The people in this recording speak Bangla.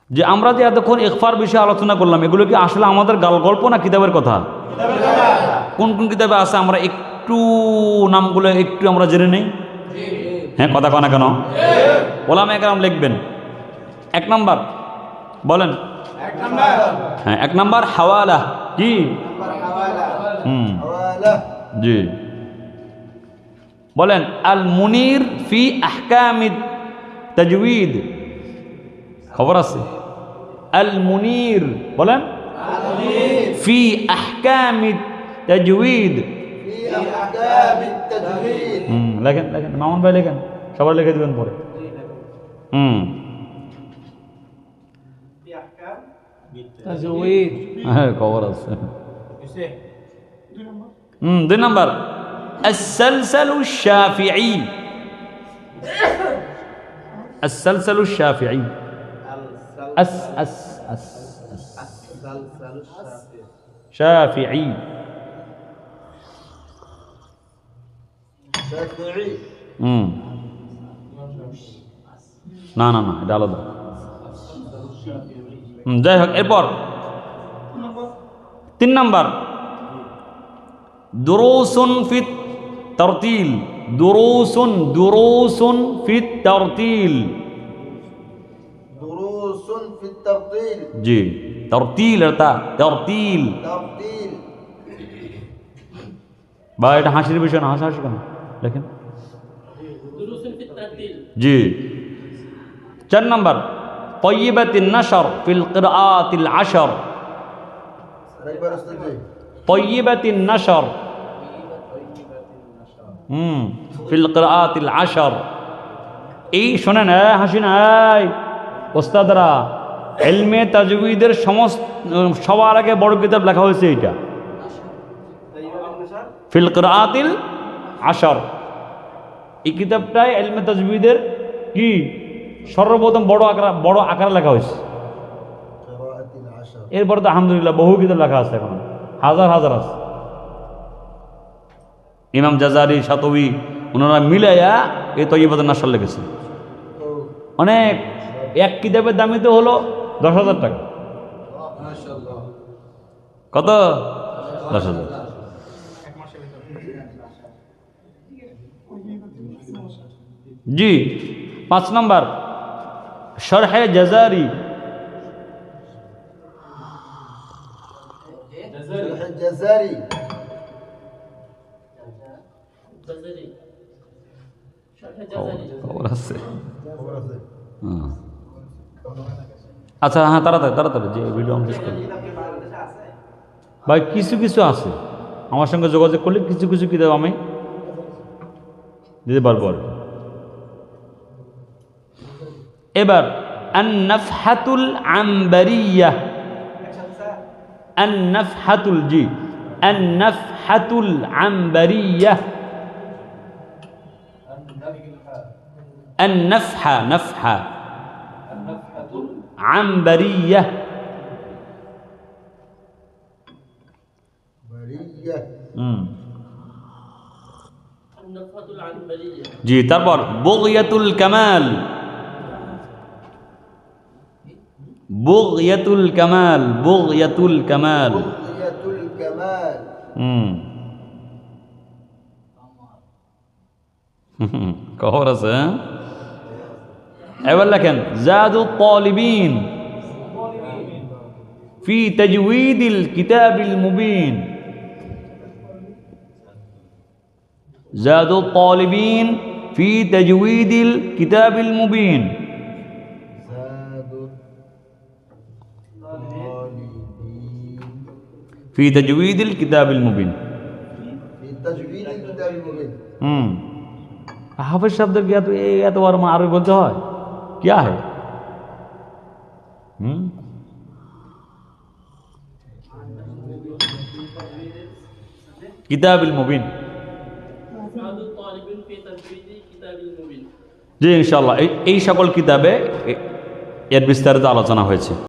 যে আমরা যে এতক্ষণ ইগফার বিষয়ে আলোচনা করলাম, এগুলো কি আসলে আমাদের গল্প না কিতাবের কথা? কোন কোন কিতাবে আছে আমরা একটু নামগুলো একটু আমরা জেনে নেই। হ্যাঁ, কথা কনা কেন? ওলামায়ে কেরাম লিখবেন। 1 নাম্বার বলেন। হ্যাঁ, 1 নাম্বার হাওয়ালা। কি? জি বলেন। আল মুনির ফি আহকামিত তাজউইদ। খবর আছে? আল মুনির বলেন। ফি আহকামিত তাজউইদ। লেখেন লেখেন, মামুন ভাই লেখেন, সবাই লিখে দিবেন পরে। হ্যাঁ, খবর আছে। 2 নাম্বার আসসালসালু শাফিঈ। আসসালসালু শাফিঈ। আস আস আস শাফিঈ। না না না, এটা আলাদা। যাই হোক, এরপর 3 নাম্বার দুরুসুন ফিত তারতিল। দুরুসুন দুরুসুন ফিত তারতিল। দুরুসুন ফিত তারতিল। জি, তারতিল এটা তারতিল। তারতিল। বা এটা হাসির বিষয় না, হাসি কেন দেখেন। দুরুসুন ফিত তারতিল। জি। 4 নাম্বার তাইয়িবাতিন নাশর ফিল কিরাআতিল আশর। আরেকবার উস্তাদ জি। তাইয়িবাতিন নাশর ফিল কিরাআতিল আশর। এই শোনেন, হাসি না, ওস্তাদরা, ইলমে তাজউইদের সবার আগে বড় কিতাব লেখা হয়েছে এইটা, ফিল কিরাআতিল আশর। এই কিতাবটাই ইলমে তাজউইদের কি সর্বপ্রথম বড় আকারে লেখা হয়েছে। কিরাআতিল আশর। এরপরে তো আলহামদুলিল্লাহ বহু কিতাব লেখা আছে, এখন হাজার হাজার আছে। ইমাম জাজারি, শাতবি, ওনারা মিলাইয়া এই তাইয়িবাতুন নাশর লিখেছে। অনেক, এক কিতাবের দামই তো হলো 10,000 টাকা। মাশাআল্লাহ। কত? 10,000। জি। 5 নাম্বার শরহে জাজারি। জাজারি। জাজারি। শারহ জাজারি। খবর আছে? খবর আছে। আচ্ছা, হ্যাঁ, তাড়াতাড়ি তাড়াতাড়ি, যে ভিডিও আমি শেষ করি ভাই। কিছু কিছু আছে, আমার সঙ্গে যোগাযোগ করলে কিছু কিছু কিতাব আমি দিতে পারবো আর কি। এবার আন-নাফহাতুল আম্বারিয়াহ। আন-নাফহাতুল, জি, আন-নাফহাতুল আম্বারিয়াহ। النفحة نفحة عنبرية বারিয়া। النفحة العنبرية। জি। তারপর বুগয়াতুল কামাল। বুগয়াতুল কামাল। বুগয়াতুল কামাল। বুগয়াতুল কামাল। খবর আছে? এবার লেখেন জাদুত তালিবিন ফি তাজউইদিল কিতাবিল মুবিন। জাদুত তালিবিন ফি তাজউইদিল কিতাবিল মুবিন। জাদুত তালিবিন ফি তাজউইদিল কিতাবিল মুবিন। ফি তাজউইদিল কিতাবিল মুবিন। হাফেজ শব্দ কি এত বার আরবি বলতে হয়? क्या है? কিতাবুল মুবিন। জি, ইনশাআল্লাহ এই সকল কিতাবে এর বিস্তারিত আলোচনা হয়েছে।